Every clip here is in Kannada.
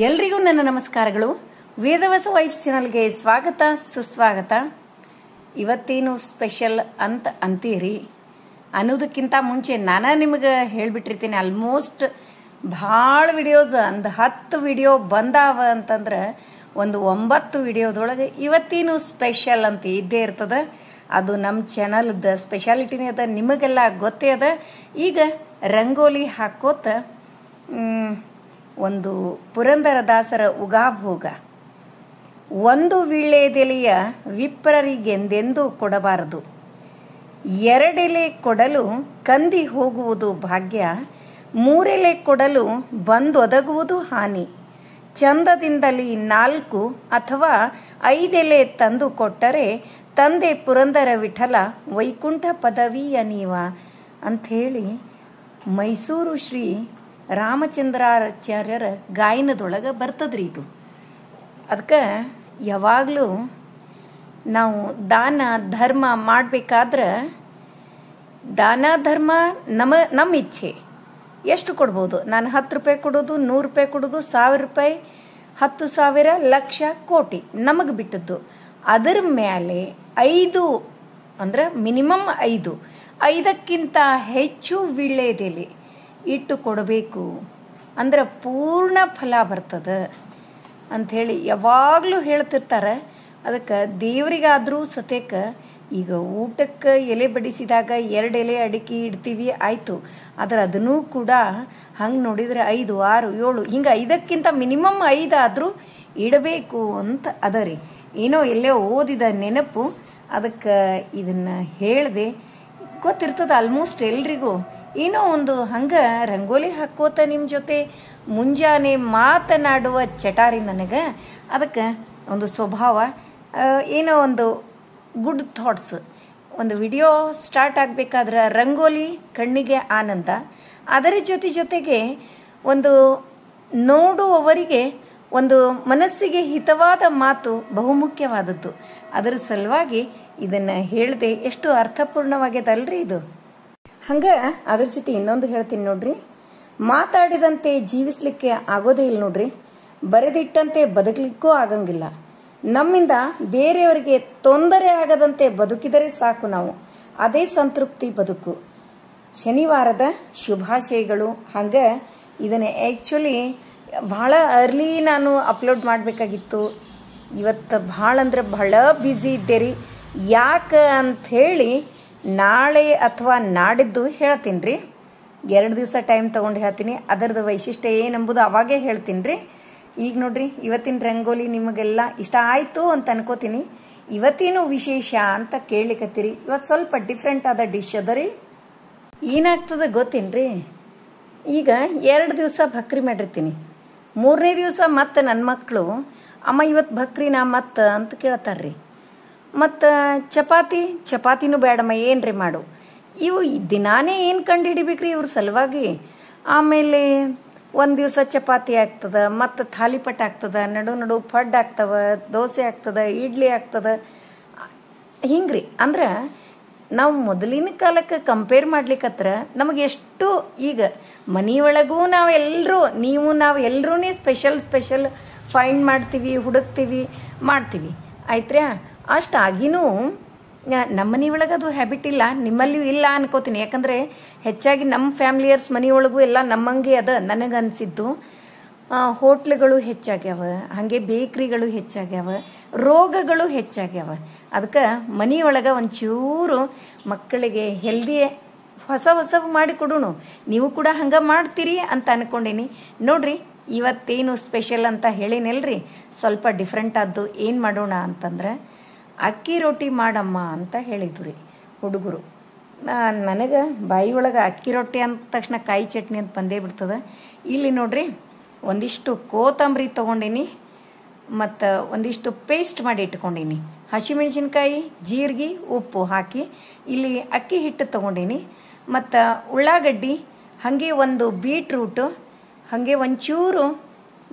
ಎಲ್ರಿಗೂ ನನ್ನ ನಮಸ್ಕಾರಗಳು. ವೇದವಸ ವೈಫ್ ಚಾನಲ್ಗೆ ಸ್ವಾಗತ ಸುಸ್ವಾಗತ. ಇವತ್ತೇನು ಸ್ಪೆಷಲ್ ಅಂತ ಅಂತೀರಿ ಅನ್ನೋದಕ್ಕಿಂತ ಮುಂಚೆ ನಾನು ನಿಮಗೆ ಹೇಳ್ಬಿಟ್ಟಿರ್ತೀನಿ. ಆಲ್ಮೋಸ್ಟ್ ಭಾಳ ವಿಡಿಯೋಸ್ ಒಂದು 10 ವಿಡಿಯೋ ಬಂದಾವ ಅಂತಂದ್ರೆ ಒಂದು 9 ವಿಡಿಯೋದೊಳಗೆ ಇವತ್ತೇನು ಸ್ಪೆಷಲ್ ಅಂತ ಇದ್ದೇ ಇರ್ತದ. ಅದು ನಮ್ಮ ಚಾನಲ್ದ ಸ್ಪೆಷಾಲಿಟಿನೇ ಅದ, ನಿಮಗೆಲ್ಲ ಗೊತ್ತೇ ಅದ. ಈಗ ರಂಗೋಲಿ ಹಾಕೋತ ಒಂದು ಪುರಂದರದಾಸರ ಉಗಾಭೋಗ. ಒಂದು ವೀಳ್ಯದೆಲೆಯ ವಿಪ್ರರಿಗೆಂದೆಂದೂ ಕೊಡಬಾರದು, ಎರಡೆಲೆ ಕೊಡಲು ಕಂದಿ ಹೋಗುವುದು ಭಾಗ್ಯ, ಮೂರೆಲೆ ಕೊಡಲು ಬಂದೊದಗುವುದು ಹಾನಿ, ಚಂದದಿಂದಲಿ 4 ಅಥವಾ 5 ಎಲೆ ತಂದು ಕೊಟ್ಟರೆ ತಂದೆ ಪುರಂದರ ವಿಠಲ ವೈಕುಂಠ ಪದವಿಯ ನೀವ ಅಂಥೇಳಿ ಮೈಸೂರು ಶ್ರೀ ರಾಮಚಂದ್ರಾಚಾರ್ಯರ ಗಾಯನದೊಳಗೆ ಬರ್ತದ್ರಿ ಇದು. ಅದಕ್ಕೆ ಯಾವಾಗಲೂ ನಾವು ದಾನ ಧರ್ಮ ಮಾಡಬೇಕಾದ್ರೆ ದಾನ ಧರ್ಮ ನಮ್ಮ ಇಚ್ಛೆ ಎಷ್ಟು ಕೊಡ್ಬೋದು. ನಾನು 10 ರೂಪಾಯಿ ಕೊಡೋದು, 100 ರೂಪಾಯಿ ಕೊಡೋದು, 1000 ರೂಪಾಯಿ, 10,000, ಲಕ್ಷ, ಕೋಟಿ ನಮಗೆ ಬಿಟ್ಟದ್ದು. ಅದರ ಮೇಲೆ 5 ಅಂದ್ರೆ ಮಿನಿಮಮ್ 5ಕ್ಕಿಂತ ಹೆಚ್ಚು ವೀಳ್ಯದೆಲೆ ಇಟ್ಟು ಕೊಡಬೇಕು ಅಂದ್ರೆ ಪೂರ್ಣ ಫಲ ಬರ್ತದೆ ಅಂಥೇಳಿ ಯಾವಾಗಲೂ ಹೇಳ್ತಿರ್ತಾರೆ. ಅದಕ್ಕೆ ದೇವರಿಗಾದರೂ ಸತ್ಯಕ್ಕೆ ಈಗ ಊಟಕ್ಕೆ ಎಲೆ ಬಡಿಸಿದಾಗ 2 ಎಲೆ ಅಡಿಕೆ ಇಡ್ತೀವಿ ಆಯಿತು, ಆದರೆ ಅದನ್ನೂ ಕೂಡ ಹಂಗೆ ನೋಡಿದರೆ 5, 6, 7 ಹಿಂಗೆ 5ಕ್ಕಿಂತ ಮಿನಿಮಮ್ 5 ಆದರೂ ಇಡಬೇಕು ಅಂತ ಅದ ರೀ. ಏನೋ ಎಲ್ಲೇ ಓದಿದ ನೆನಪು, ಅದಕ್ಕೆ ಇದನ್ನು ಹೇಳಿದೆ. ಗೊತ್ತಿರ್ತದೆ ಆಲ್ಮೋಸ್ಟ್ ಎಲ್ರಿಗೂ. ಏನೋ ಒಂದು ಹಂಗೆ ರಂಗೋಲಿ ಹಾಕೋತ ನಿಮ್ಮ ಜೊತೆ ಮುಂಜಾನೆ ಮಾತನಾಡುವ ಚಟಾರಿ ನನಗೆ. ಅದಕ್ಕೆ ಒಂದು ಸ್ವಭಾವ, ಏನೋ ಒಂದು ಗುಡ್ ಥಾಟ್ಸ್. ಒಂದು ವಿಡಿಯೋ ಸ್ಟಾರ್ಟ್ ಆಗಬೇಕಾದ್ರೆ ರಂಗೋಲಿ ಕಣ್ಣಿಗೆ ಆನಂದ, ಅದರ ಜೊತೆಗೆ ಒಂದು ನೋಡುವವರಿಗೆ ಒಂದು ಮನಸ್ಸಿಗೆ ಹಿತವಾದ ಮಾತು ಬಹುಮುಖ್ಯವಾದದ್ದು. ಅದರ ಸಲುವಾಗಿ ಇದನ್ನು ಹೇಳಿದೆ. ಎಷ್ಟು ಅರ್ಥಪೂರ್ಣವಾಗ್ಯದಲ್ರಿ ಇದು. ಹಂಗೆ ಅದ್ರ ಜೊತೆ ಇನ್ನೊಂದು ಹೇಳ್ತೀನಿ ನೋಡ್ರಿ. ಮಾತಾಡಿದಂತೆ ಜೀವಿಸ್ಲಿಕ್ಕೆ ಆಗೋದೇ ಇಲ್ಲ ನೋಡ್ರಿ, ಬರೆದಿಟ್ಟಂತೆ ಬದುಕಲಿಕ್ಕೂ ಆಗಂಗಿಲ್ಲ. ನಮ್ಮಿಂದ ಬೇರೆಯವರಿಗೆ ತೊಂದರೆ ಆಗದಂತೆ ಬದುಕಿದರೆ ಸಾಕು ನಾವು, ಅದೇ ಸಂತೃಪ್ತಿ ಬದುಕು. ಶನಿವಾರದ ಶುಭಾಶಯಗಳು. ಹಂಗೆ ಇದನ್ನು ಆ್ಯಕ್ಚುಲಿ ಭಾಳ ಅರ್ಲಿ ನಾನು ಅಪ್ಲೋಡ್ ಮಾಡಬೇಕಾಗಿತ್ತು. ಇವತ್ತು ಭಾಳ ಅಂದ್ರೆ ಭಾಳ ಬ್ಯುಸಿ ಇದ್ದೆ ರೀ. ಯಾಕೆ ಅಂಥೇಳಿ ನಾಳೆ ಅಥವಾ ನಾಡಿದ್ದು ಹೇಳ್ತೀನಿ ರೀ. 2 ದಿವಸ ಟೈಮ್ ತೊಗೊಂಡು ಹೇಳ್ತೀನಿ. ಅದರದ್ದು ವೈಶಿಷ್ಟ್ಯ ಏನಂಬುದು ಅವಾಗೇ ಹೇಳ್ತೀನಿ ರೀ. ಈಗ ನೋಡ್ರಿ, ಇವತ್ತಿನ ರಂಗೋಲಿ ನಿಮಗೆಲ್ಲ ಇಷ್ಟ ಆಯಿತು ಅಂತ ಅನ್ಕೋತೀನಿ. ಇವತ್ತೇನು ವಿಶೇಷ ಅಂತ ಕೇಳಲಿಕ್ಕತ್ತೀರಿ. ಇವತ್ತು ಸ್ವಲ್ಪ ಡಿಫ್ರೆಂಟ್ ಆದ ಡಿಶ್ ಅದ ರೀ. ಏನಾಗ್ತದೆ ಗೊತ್ತೇನ್ರಿ, ಈಗ 2 ದಿವಸ ಭಕ್ರಿ ಮಾಡಿರ್ತೀನಿ. 3ನೇ ದಿವಸ ಮತ್ತೆ ನನ್ನ ಮಕ್ಕಳು ಅಮ್ಮ ಇವತ್ತು ಭಕ್ರಿನಾ ಮತ್ತೆ ಅಂತ ಕೇಳ್ತಾರ್ರಿ. ಮತ್ತು ಚಪಾತಿನೂ ಬೇಡಮ್ಮ ಏನ್ರಿ ಮಾಡು. ಇವು ದಿನಾನೇ ಏನು ಕಂಡು ಹಿಡಿಬೇಕ್ರಿ ಇವ್ರ ಸಲುವಾಗಿ. ಆಮೇಲೆ ಒಂದು ದಿವಸ ಚಪಾತಿ ಆಗ್ತದ, ಮತ್ತು ಥಾಲಿಪಟ್ ಆಗ್ತದ, ನಡು ಪಡ್ಡು ಆಗ್ತವ, ದೋಸೆ ಆಗ್ತದ, ಇಡ್ಲಿ ಆಗ್ತದ. ಹಿಂಗ್ರಿ. ಅಂದ್ರೆ ನಾವು ಮೊದಲಿನ ಕಾಲಕ್ಕೆ ಕಂಪೇರ್ ಮಾಡ್ಲಿಕ್ಕತ್ರ ನಮಗೆ ಎಷ್ಟು ಈಗ ಮನೆಯೊಳಗೂ ನಾವೆಲ್ಲರೂ ನಾವು ಎಲ್ಲರೂ ಸ್ಪೆಷಲ್ ಫೈಂಡ್ ಮಾಡ್ತೀವಿ, ಹುಡುಕ್ತೀವಿ, ಮಾಡ್ತೀವಿ ಆಯ್ತ್ರ್ಯಾ. ಅಷ್ಟಾಗಿನೂ ನಮ್ಮ ಮನೆಯೊಳಗೆ ಅದು ಹ್ಯಾಬಿಟ್ ಇಲ್ಲ, ನಿಮ್ಮಲ್ಲಿಯೂ ಇಲ್ಲ ಅನ್ಕೋತೀನಿ. ಯಾಕಂದರೆ ಹೆಚ್ಚಾಗಿ ನಮ್ಮ ಫ್ಯಾಮಿಲಿಯರ್ಸ್ ಮನೆಯೊಳಗೂ ಎಲ್ಲ ನಮ್ಮಂಗೆ ಅದ ನನಗನ್ಸಿದ್ದು. ಹೋಟ್ಲುಗಳು ಹೆಚ್ಚಾಗ್ಯಾವ, ಹಾಗೆ ಬೇಕ್ರಿಗಳು ಹೆಚ್ಚಾಗ್ಯಾವ, ರೋಗಗಳು ಹೆಚ್ಚಾಗ್ಯಾವ. ಅದಕ್ಕೆ ಮನೆಯೊಳಗೆ ಒಂಚೂರು ಮಕ್ಕಳಿಗೆ ಹೆಲ್ದಿ ಹೊಸ ಮಾಡಿಕೊಡೋಣ. ನೀವು ಕೂಡ ಹಂಗೆ ಮಾಡ್ತೀರಿ ಅಂತ ಅನ್ಕೊಂಡೀನಿ. ನೋಡ್ರಿ, ಇವತ್ತೇನು ಸ್ಪೆಷಲ್ ಅಂತ ಹೇಳಿನಲ್ರಿ, ಸ್ವಲ್ಪ ಡಿಫ್ರೆಂಟ್ ಆದ್ದು. ಏನು ಮಾಡೋಣ ಅಂತಂದ್ರೆ ಅಕ್ಕಿ ರೊಟ್ಟಿ ಮಾಡಮ್ಮ ಅಂತ ಹೇಳಿದ್ರು ರೀ ಹುಡುಗರು. ನನಗೆ ಬಾಯಿ ಒಳಗೆ ಅಕ್ಕಿ ರೊಟ್ಟಿ ಅಂದ ತಕ್ಷಣ ಕಾಯಿ ಚಟ್ನಿ ಅಂತ ಬಂದೇ ಬಿಡ್ತದೆ. ಇಲ್ಲಿ ನೋಡ್ರಿ, ಒಂದಿಷ್ಟು ಕೋತಂಬರಿ ತೊಗೊಂಡೀನಿ, ಮತ್ತು ಒಂದಿಷ್ಟು ಪೇಸ್ಟ್ ಮಾಡಿ ಇಟ್ಕೊಂಡೀನಿ. ಹಸಿಮೆಣಸಿನ್ಕಾಯಿ, ಜೀರಿಗೆ, ಉಪ್ಪು ಹಾಕಿ ಇಲ್ಲಿ ಅಕ್ಕಿ ಹಿಟ್ಟು ತೊಗೊಂಡೀನಿ. ಮತ್ತು ಉಳ್ಳಾಗಡ್ಡಿ, ಹಾಗೆ ಒಂದು ಬೀಟ್ರೂಟು, ಹಾಗೆ ಒಂಚೂರು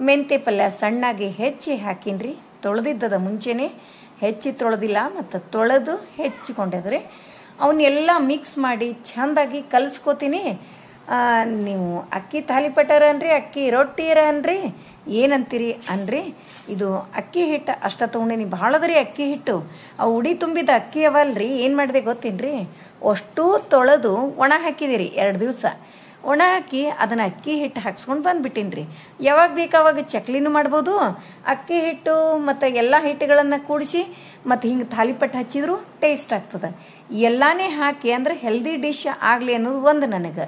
ಮೆಂತೆ ಪಲ್ಯ ಸಣ್ಣಾಗಿ ಹೆಚ್ಚಿ ಹಾಕಿನ್ರಿ. ತೊಳೆದಿದ್ದದ ಮುಂಚೆನೆ, ಹೆಚ್ಚಿ ತೊಳೆದಿಲ್ಲ, ಮತ್ತು ತೊಳೆದು ಹೆಚ್ಚಿಕೊಂಡದ್ರಿ. ಅವನ್ನೆಲ್ಲ ಮಿಕ್ಸ್ ಮಾಡಿ ಚೆಂದಾಗಿ ಕಲಿಸ್ಕೋತೀನಿ. ನೀವು ಅಕ್ಕಿ ತಾಲಿಪಟ್ಟಾರ ಅನ್ರಿ, ಅಕ್ಕಿ ರೊಟ್ಟಿರ ಅನ್ರಿ, ಏನಂತೀರಿ ಅನ್ರಿ. ಇದು ಅಕ್ಕಿ ಹಿಟ್ಟು ಅಷ್ಟ ತೊಗೊಂಡೇನಿ, ಭಾಳದ್ರಿ ಅಕ್ಕಿ ಹಿಟ್ಟು. ಅವು ಉಡಿ ತುಂಬಿದ ಅಕ್ಕಿ ಅವಲ್ರಿ, ಏನು ಮಾಡಿದೆ ಗೊತ್ತೇನ್ರಿ, ಅಷ್ಟು ತೊಳೆದು ಒಣ ಹಾಕಿದಿರಿ 2 ದಿವಸ. ಒಣ ಹಾಕಿ ಅದನ್ನು ಅಕ್ಕಿ ಹಿಟ್ಟು ಹಾಕ್ಸ್ಕೊಂಡು ಬಂದುಬಿಟ್ಟಿನ್ರಿ. ಯಾವಾಗ ಬೇಕು ಅವಾಗ ಚಕ್ಲಿನೂ ಮಾಡ್ಬೋದು. ಅಕ್ಕಿ ಹಿಟ್ಟು ಮತ್ತು ಎಲ್ಲ ಹಿಟ್ಟುಗಳನ್ನು ಕೂಡಿಸಿ ಮತ್ತು ಹಿಂಗೆ ತಾಲಿಪಟ್ಟು ಹಚ್ಚಿದ್ರು ಟೇಸ್ಟ್ ಆಗ್ತದೆ. ಎಲ್ಲಾನೇ ಹಾಕಿ ಅಂದ್ರೆ ಹೆಲ್ದಿ ಡಿಶ್ ಆಗಲಿ ಅನ್ನೋದು ಒಂದು ನನಗೆ.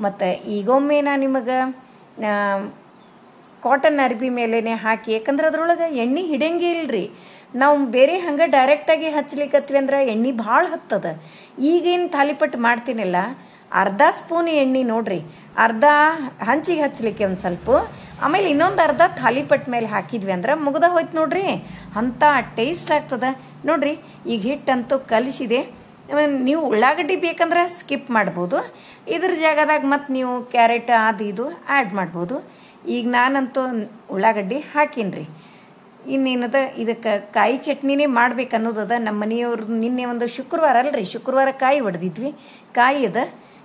ಮತ್ತು ಈಗೊಮ್ಮೆ ನಾ ನಿಮಗೆ ಕಾಟನ್ ಅರ್ಬಿ ಮೇಲೇ ಹಾಕಿ, ಯಾಕಂದ್ರೆ ಅದ್ರೊಳಗೆ ಎಣ್ಣೆ ಹಿಡಿಯಂಗೆ ಇಲ್ರಿ. ನಾವು ಬೇರೆ ಹಂಗೆ ಡೈರೆಕ್ಟಾಗಿ ಹಚ್ಲಿಕ್ಕತ್ವಿ ಅಂದ್ರೆ ಎಣ್ಣೆ ಭಾಳ ಹತ್ತದ. ಈಗೇನು ತಾಲಿಪಟ್ಟು ಮಾಡ್ತೀನಲ್ಲ, ಅರ್ಧ ಸ್ಪೂನ್ ಎಣ್ಣೆ ನೋಡ್ರಿ, ಅರ್ಧ ಹಂಚಿಗೆ ಹಚ್ಚಲಿಕ್ಕೆ ಒಂದು ಸ್ವಲ್ಪ, ಆಮೇಲೆ ಇನ್ನೊಂದು ಅರ್ಧ ತಾಲಿಪಟ್ಟು ಮೇಲೆ ಹಾಕಿದ್ವಿ ಅಂದ್ರೆ ಮುಗ್ದ ಹೋಯ್ತು ನೋಡ್ರಿ. ಅಂಥ ಟೇಸ್ಟ್ ಆಗ್ತದ ನೋಡ್ರಿ. ಈಗ ಹಿಟ್ಟಂತೂ ಕಲಿಸಿದೆ. ನೀವು ಉಳ್ಳಾಗಡ್ಡಿ ಬೇಕಂದ್ರೆ ಸ್ಕಿಪ್ ಮಾಡ್ಬೋದು. ಇದ್ರ ಜಾಗದಾಗ ಮತ್ತು ನೀವು ಕ್ಯಾರೆಟ್ ಅದು ಇದು ಆ್ಯಡ್ ಮಾಡ್ಬೋದು. ಈಗ ನಾನಂತೂ ಉಳ್ಳಾಗಡ್ಡಿ ಹಾಕೀನ್ರಿ. ಇನ್ನೇನದ, ಇದಕ್ಕೆ ಕಾಯಿ ಚಟ್ನಿನೇ ಮಾಡ್ಬೇಕು ಅನ್ನೋದದ. ನಮ್ಮ ಮನೆಯವ್ರು ನಿನ್ನೆ ಒಂದು ಶುಕ್ರವಾರ ಅಲ್ರಿ, ಶುಕ್ರವಾರ ಕಾಯಿ ಹೊಡೆದಿದ್ವಿ, ಕಾಯಿ ಅದ.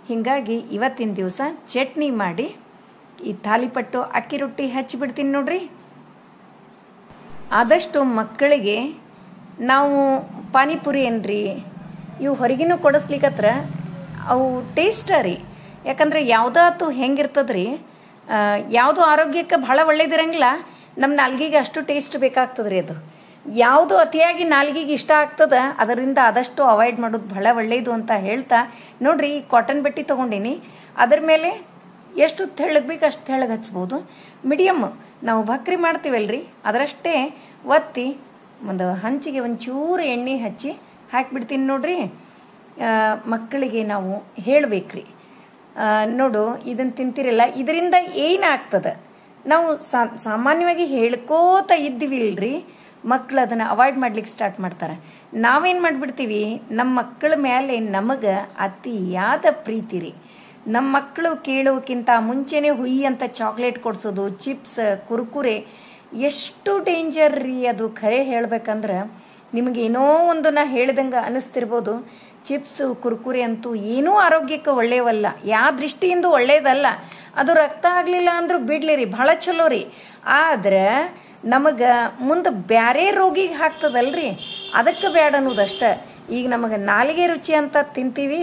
ಹೀಗಾಗಿ ಇವತ್ತಿನ ದಿವಸ ಚಟ್ನಿ ಮಾಡಿ ಈ ತಾಲಿಪಟ್ಟು ಅಕ್ಕಿ ರೊಟ್ಟಿ ಹಚ್ಚಿಬಿಡ್ತೀನಿ ನೋಡ್ರಿ. ಆದಷ್ಟು ಮಕ್ಕಳಿಗೆ ನಾವು ಪಾನಿಪುರಿ ಏನ್ರಿ ಇವು ಹೊರಗಿನೂ ಕೊಡಿಸ್ಲಿಕ್ಕತ್ರ ಅವು ಟೇಸ್ಟ ರೀ. ಯಾಕಂದ್ರೆ ಯಾವುದಾತು ಹೆಂಗಿರ್ತದ್ರಿ, ಯಾವುದು ಆರೋಗ್ಯಕ್ಕೆ ಭಾಳ ಒಳ್ಳೇದಿರಂಗಿಲ್ಲ, ನಮ್ಮ ನಾಲ್ಗಿಗೆ ಅಷ್ಟು ಟೇಸ್ಟ್ ಬೇಕಾಗ್ತದ್ರಿ. ಅದು ಯಾವುದು ಅತಿಯಾಗಿ ನಾಲ್ಗಿಗೆ ಇಷ್ಟ ಆಗ್ತದ ಅದರಿಂದ ಆದಷ್ಟು ಅವಾಯ್ಡ್ ಮಾಡೋದು ಬಹಳ ಒಳ್ಳೆಯದು ಅಂತ ಹೇಳ್ತಾ ನೋಡ್ರಿ, ಈ ಕಾಟನ್ ಬಟ್ಟೆ ತೊಗೊಂಡಿನಿ. ಅದ್ರ ಮೇಲೆ ಎಷ್ಟು ತೆಳ್ಳಗೆ ಬೇಕು ಅಷ್ಟು ತೆಳ್ಳಗೆ ಹಚ್ಬೋದು. ಮೀಡಿಯಮ್ ನಾವು ಭಕ್ರಿ ಮಾಡ್ತೀವಲ್ರಿ ಅದರಷ್ಟೇ ಒತ್ತಿ ಒಂದು ಹಂಚಿಗೆ ಒಂಚೂರು ಎಣ್ಣೆ ಹಚ್ಚಿ ಹಾಕಿಬಿಡ್ತೀನಿ ನೋಡ್ರಿ. ಮಕ್ಕಳಿಗೆ ನಾವು ಹೇಳಬೇಕ್ರಿ, ನೋಡು ಇದನ್ನು ತಿಂತಿರಲ್ಲ, ಇದರಿಂದ ಏನಾಗ್ತದೆ ನಾವು ಸಾಮಾನ್ಯವಾಗಿ ಹೇಳ್ಕೋತ ಇದ್ದೀವಿ ಇಲ್ರಿ, ಮಕ್ಕಳು ಅದನ್ನು ಅವಾಯ್ಡ್ ಮಾಡ್ಲಿಕ್ಕೆ ಸ್ಟಾರ್ಟ್ ಮಾಡ್ತಾರೆ. ನಾವೇನು ಮಾಡಿಬಿಡ್ತೀವಿ, ನಮ್ಮ ಮಕ್ಕಳ ಮೇಲೆ ನಮಗೆ ಅತಿಯಾದ ಪ್ರೀತಿ ರೀ. ನಮ್ಮ ಮಕ್ಕಳು ಕೇಳೋಕ್ಕಿಂತ ಮುಂಚೆನೇ ಹುಯಿ ಅಂತ ಚಾಕ್ಲೇಟ್ ಕೊಡ್ಸೋದು, ಚಿಪ್ಸ್, ಕುರ್ಕುರೆ, ಎಷ್ಟು ಡೇಂಜರ್ ರೀ ಅದು. ಖರೆ ಹೇಳ್ಬೇಕಂದ್ರೆ ನಿಮಗೇನೋ ಒಂದು ನಾ ಹೇಳ್ದಂಗೆ ಅನಿಸ್ತಿರ್ಬೋದು. ಚಿಪ್ಸ್ ಕುರ್ಕುರೆ ಅಂತೂ ಏನೂ ಆರೋಗ್ಯಕ್ಕೆ ಒಳ್ಳೆಯವಲ್ಲ, ಯಾವ ದೃಷ್ಟಿಯಿಂದ ಒಳ್ಳೇದಲ್ಲ. ಅದು ರಕ್ತ ಆಗಲಿಲ್ಲ ಅಂದ್ರೂ ಬಿಡ್ಲಿರಿ, ಭಾಳ ಚಲೋ ರೀ. ಆದ್ರೆ ನಮಗೆ ಮುಂದೆ ಬ್ಯಾರೆ ರೋಗಿಗೆ ಹಾಕ್ತದಲ್ರಿ, ಅದಕ್ಕೆ ಬೇಡ ಅನ್ನೋದಷ್ಟ. ಈಗ ನಮಗೆ ನಾಲಿಗೆ ರುಚಿ ಅಂತ ತಿಂತೀವಿ,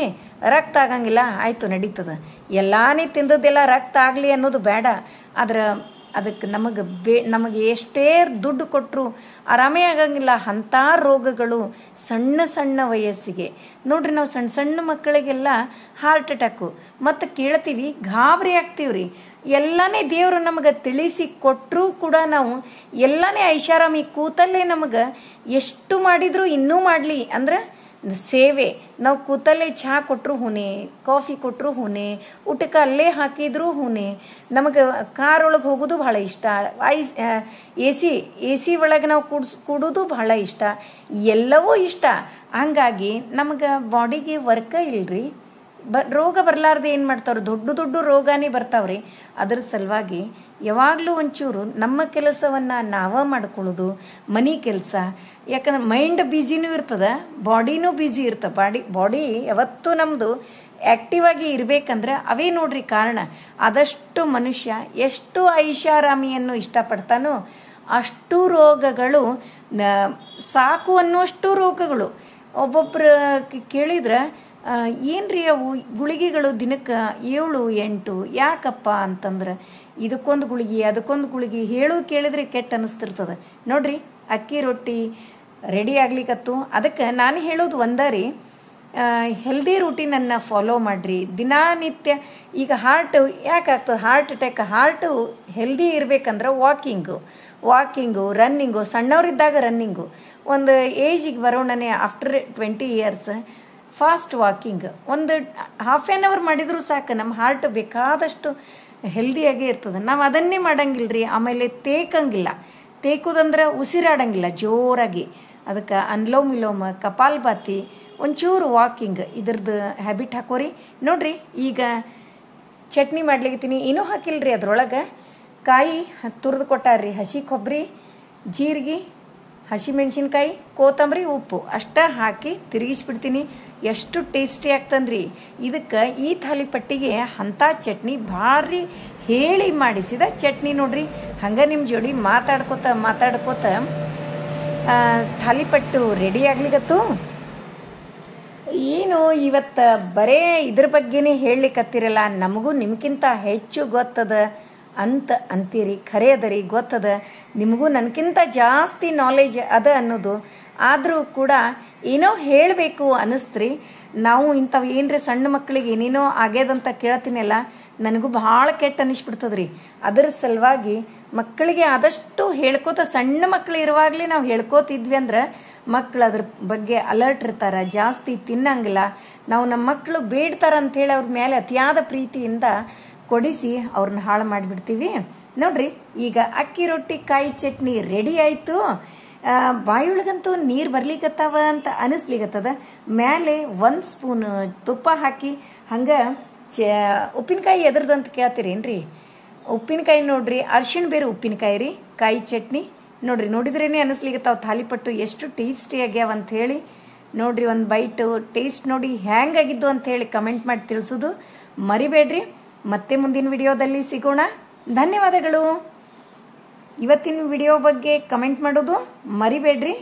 ರಕ್ತ ಆಗಂಗಿಲ್ಲ, ಆಯ್ತು ನಡೀತದ. ಎಲ್ಲಾನೇ ತಿಂದದ್ದೆಲ್ಲ ರಕ್ತ ಆಗಲಿ ಅನ್ನೋದು ಬೇಡ. ಆದ್ರೆ ಅದಕ್ಕೆ ನಮಗೆ ಎಷ್ಟೇ ದುಡ್ಡು ಕೊಟ್ಟರು ಆರಾಮೇ ಆಗಂಗಿಲ್ಲ. ಅಂಥ ರೋಗಗಳು ಸಣ್ಣ ಸಣ್ಣ ವಯಸ್ಸಿಗೆ ನೋಡ್ರಿ. ನಾವು ಸಣ್ಣ ಸಣ್ಣ ಮಕ್ಕಳಿಗೆಲ್ಲ ಹಾರ್ಟ್ ಅಟ್ಯಾಕು ಮತ್ತು ಕೇಳ್ತೀವಿ, ಗಾಬರಿ ಆಗ್ತೀವ್ರಿ. ಎಲ್ಲಾನೇ ದೇವರು ನಮಗೆ ತಿಳಿಸಿ ಕೊಟ್ಟರೂ ಕೂಡ ನಾವು ಎಲ್ಲಾನೇ ಐಷಾರಾಮಿ ಕೂತಲ್ಲೇ ನಮಗೆ ಎಷ್ಟು ಮಾಡಿದ್ರು ಇನ್ನೂ ಮಾಡಲಿ ಅಂದ್ರೆ ಸೇವೆ. ನಾವು ಕೂತಲ್ಲೇ ಚಹಾ ಕೊಟ್ಟರು ಹೂನೆ, ಕಾಫಿ ಕೊಟ್ಟರು ಹೂನೆ, ಊಟಕ್ಕೆ ಅಲ್ಲೇ ಹಾಕಿದ್ರು ಹೂನೆ. ನಮಗೆ ಕಾರ್ ಒಳಗೆ ಹೋಗೋದು ಭಾಳ ಇಷ್ಟ, ಎ ಸಿ ಒಳಗೆ ನಾವು ಕೂಡೋದು ಭಾಳ ಇಷ್ಟ, ಎಲ್ಲವೂ ಇಷ್ಟ. ಹಂಗಾಗಿ ನಮಗೆ ಬಾಡಿಗೆ ವರ್ಕ ಇಲ್ರಿ. ರೋಗ ಬರಲಾರ್ದೆ ಏನು ಮಾಡ್ತಾವ್ರಿ, ದೊಡ್ಡ ದೊಡ್ಡ ರೋಗನೇ ಬರ್ತಾವ್ರಿ. ಅದ್ರ ಸಲುವಾಗಿ ಯಾವಾಗಲೂ ಒಂಚೂರು ನಮ್ಮ ಕೆಲಸವನ್ನು ನಾವೇ ಮಾಡ್ಕೊಳ್ಳೋದು, ಮನೆ ಕೆಲಸ. ಯಾಕಂದ್ರೆ ಮೈಂಡ್ ಬ್ಯುಸಿನೂ ಇರ್ತದೆ, ಬಾಡಿನೂ ಬ್ಯುಸಿ ಇರ್ತದೆ. ಬಾಡಿ ಯಾವತ್ತೂ ನಮ್ಮದು ಆ್ಯಕ್ಟಿವ್ ಆಗಿ ಇರಬೇಕಂದ್ರೆ ಅವೇ ನೋಡ್ರಿ ಕಾರಣ. ಆದಷ್ಟು ಮನುಷ್ಯ ಎಷ್ಟು ಐಷಾರಾಮಿಯನ್ನು ಇಷ್ಟಪಡ್ತಾನೋ ಅಷ್ಟು ರೋಗಗಳು ಸಾಕು ಅನ್ನುವಷ್ಟು ರೋಗಗಳು. ಒಬ್ಬೊಬ್ಬರು ಕೇಳಿದ್ರೆ ಏನ್ರಿ ಅವು ಗುಳಿಗೆಗಳು ದಿನಕ್ಕೆ 7-8 ಯಾಕಪ್ಪ ಅಂತಂದ್ರೆ ಇದಕ್ಕೊಂದು ಗುಳಿಗೆ ಅದಕ್ಕೊಂದು ಗುಳಿಗೆ ಹೇಳು ಕೇಳಿದ್ರೆ ಕೆಟ್ಟ ಅನಿಸ್ತಿರ್ತದೆ ನೋಡ್ರಿ. ಅಕ್ಕಿ ರೊಟ್ಟಿ ರೆಡಿ ಆಗ್ಲಿಕ್ಕತ್ತು. ಅದಕ್ಕೆ ನಾನು ಹೇಳೋದು ಒಂದಾರಿ, ಹೆಲ್ದಿ ರೂಟೀನನ್ನು ಫಾಲೋ ಮಾಡ್ರಿ ದಿನನಿತ್ಯ. ಈಗ ಹಾರ್ಟ್ ಯಾಕಾಗ್ತದೆ, ಹಾರ್ಟ್ ಅಟ್ಯಾಕ್, ಹಾರ್ಟು ಹೆಲ್ದಿ ಇರಬೇಕಂದ್ರೆ ವಾಕಿಂಗು ರನ್ನಿಂಗು. ಸಣ್ಣವರಿದ್ದಾಗ ರನ್ನಿಂಗು, ಒಂದು ಏಜಿಗೆ ಬರೋಣನೆ ಆಫ್ಟರ್ 20 ಇಯರ್ಸ್ ಫಾಸ್ಟ್ ವಾಕಿಂಗ್ ಒಂದು ಹಾಫ್ ಆನ್ ಅವರ್ ಮಾಡಿದ್ರು ಸಾಕು, ನಮ್ಮ ಹಾರ್ಟ್ ಬೇಕಾದಷ್ಟು ಹೆಲ್ದಿಯಾಗೇ ಇರ್ತದೆ. ನಾವು ಅದನ್ನೇ ಮಾಡಂಗಿಲ್ರಿ. ಆಮೇಲೆ ತೇಕೋದಂದ್ರೆ ಉಸಿರಾಡಂಗಿಲ್ಲ ಜೋರಾಗಿ. ಅದಕ್ಕೆ ಅನ್ಲೋಮ್ ವಿಲೋಮ, ಕಪಾಲ್ಭಾತಿ, ಒಂಚೂರು ವಾಕಿಂಗ್, ಇದ್ರದ್ದು ಹ್ಯಾಬಿಟ್ ಹಾಕೋರಿ ನೋಡ್ರಿ. ಈಗ ಚಟ್ನಿ ಮಾಡ್ಲಿಕ್ಕತ್ತೀನಿ, ಏನೂ ಹಾಕಿಲ್ರಿ. ಅದ್ರೊಳಗೆ ಕಾಯಿ ತುರಿದು ಕೊಟ್ಟಾರ್ರಿ, ಹಸಿ ಕೊಬ್ಬರಿ, ಜೀರಿಗೆ, ಹಸಿಮೆಣಸಿನ್ಕಾಯಿ, ಕೊತ್ತಂಬರಿ, ಉಪ್ಪು ಅಷ್ಟ ಹಾಕಿ ತಿರುಗಿಸ್ಬಿಡ್ತೀನಿ. ಎಷ್ಟು ಟೇಸ್ಟಿ ಆಗ್ತಂದ್ರಿ. ಇದಕ್ಕೆ ಈ ಥಾಲಿಪಟ್ಟಿಗೆ ಅಂಥ ಚಟ್ನಿ ಭಾರಿ ಹೇಳಿ ಮಾಡಿಸಿದ ಚಟ್ನಿ ನೋಡ್ರಿ. ಹಂಗ ನಿಮ್ಮ ಜೋಡಿ ಮಾತಾಡ್ಕೋತ ಥಾಲಿಪಟ್ಟು ರೆಡಿ ಆಗ್ಲಿಗತ್ತು. ಏನು ಇವತ್ತ ಬರೇ ಇದ್ರ ಬಗ್ಗೆನೇ ಹೇಳಲಿಕ್ಕತ್ತಿರಲ್ಲ, ನಮಗೂ ನಿಮ್ಗಿಂತ ಹೆಚ್ಚು ಗೊತ್ತದ ಅಂತ ಅಂತೀರಿ. ಖರೆ ಅದರಿ, ಗೊತ್ತದ, ನಿಮಗೂ ನನಗಿಂತ ಜಾಸ್ತಿ ನಾಲೆಜ್ ಅದ ಅನ್ನೋದು. ಆದರೂ ಕೂಡ ಏನೋ ಹೇಳಬೇಕು ಅನಿಸ್ತ್ರಿ. ನಾವು ಇಂಥವು ಏನ್ರಿ ಸಣ್ಣ ಮಕ್ಕಳಿಗೆ ಏನೇನೋ ಆಗ್ಯದಂತ ಕೇಳ್ತೀನಲ್ಲ, ನನಗೂ ಭಾಳ ಕೆಟ್ಟ ಅನಿಸ್ಬಿಡ್ತದ್ರಿ. ಅದರ ಸಲುವಾಗಿ ಮಕ್ಕಳಿಗೆ ಆದಷ್ಟು ಹೇಳ್ಕೋತ, ಸಣ್ಣ ಮಕ್ಕಳು ಇರುವಾಗಲೇ ನಾವು ಹೇಳ್ಕೋತಿದ್ವಿ ಅಂದ್ರೆ ಮಕ್ಕಳು ಅದ್ರ ಬಗ್ಗೆ ಅಲರ್ಟ್ ಇರ್ತಾರ, ಜಾಸ್ತಿ ತಿನ್ನಂಗಿಲ್ಲ. ನಾವು ನಮ್ಮ ಮಕ್ಕಳು ಬೇಡ್ತಾರ ಅಂತ ಹೇಳಿ ಅವ್ರ ಮೇಲೆ ಅತಿಯಾದ ಪ್ರೀತಿಯಿಂದ ಕೊಡಿಸಿ ಅವ್ರನ್ನ ಹಾಳು ಮಾಡಿಬಿಡ್ತೀವಿ. ನೋಡ್ರಿ, ಈಗ ಅಕ್ಕಿ ರೊಟ್ಟಿ ಕಾಯಿ ಚಟ್ನಿ ರೆಡಿ ಆಯ್ತು. ಬಾಯೊಳಗಂತೂ ನೀರು ಬರ್ಲಿಕ್ಕತ್ತಾವ ಅಂತ ಅನಿಸ್ಲಿಕ್ಕತ್ತದ. ಮೇಲೆ 1 ಸ್ಪೂನ್ ತುಪ್ಪ ಹಾಕಿ, ಹಂಗ ಉಪ್ಪಿನಕಾಯಿ ಎದ್ರದಂತ ಕೇಳ್ತೀರೇನ್ರಿ? ಉಪ್ಪಿನಕಾಯಿ ನೋಡ್ರಿ, ಅರ್ಶಿಣ ಬೇರೆ ಉಪ್ಪಿನಕಾಯಿ ರೀ, ಕಾಯಿ ಚಟ್ನಿ ನೋಡ್ರಿ. ನೋಡಿದ್ರೇನೆ ಅನಿಸ್ಲಿಕ್ಕತ್ತಾವ ಥಾಲಿಪಟ್ಟು ಎಷ್ಟು ಟೇಸ್ಟಿ ಆಗ್ಯಾವ ಅಂತ ಹೇಳಿ. ನೋಡ್ರಿ, ಒಂದು ಬೈಟ್ ಟೇಸ್ಟ್ ನೋಡಿ ಹ್ಯಾಂಗಾಗಿದ್ದು ಅಂತ ಹೇಳಿ ಕಮೆಂಟ್ ಮಾಡಿ ತಿಳಿಸೋದು ಮರಿಬೇಡ್ರಿ. ಮತ್ತೆ ಮುಂದಿನ ವಿಡಿಯೋದಲ್ಲಿ ಸಿಗೋಣ. ಧನ್ಯವಾದಗಳು. ಇವತ್ತಿನ ವಿಡಿಯೋ ಬಗ್ಗೆ ಕಮೆಂಟ್ ಮಾಡೋದು ಮರಿಬೇಡ್ರಿ.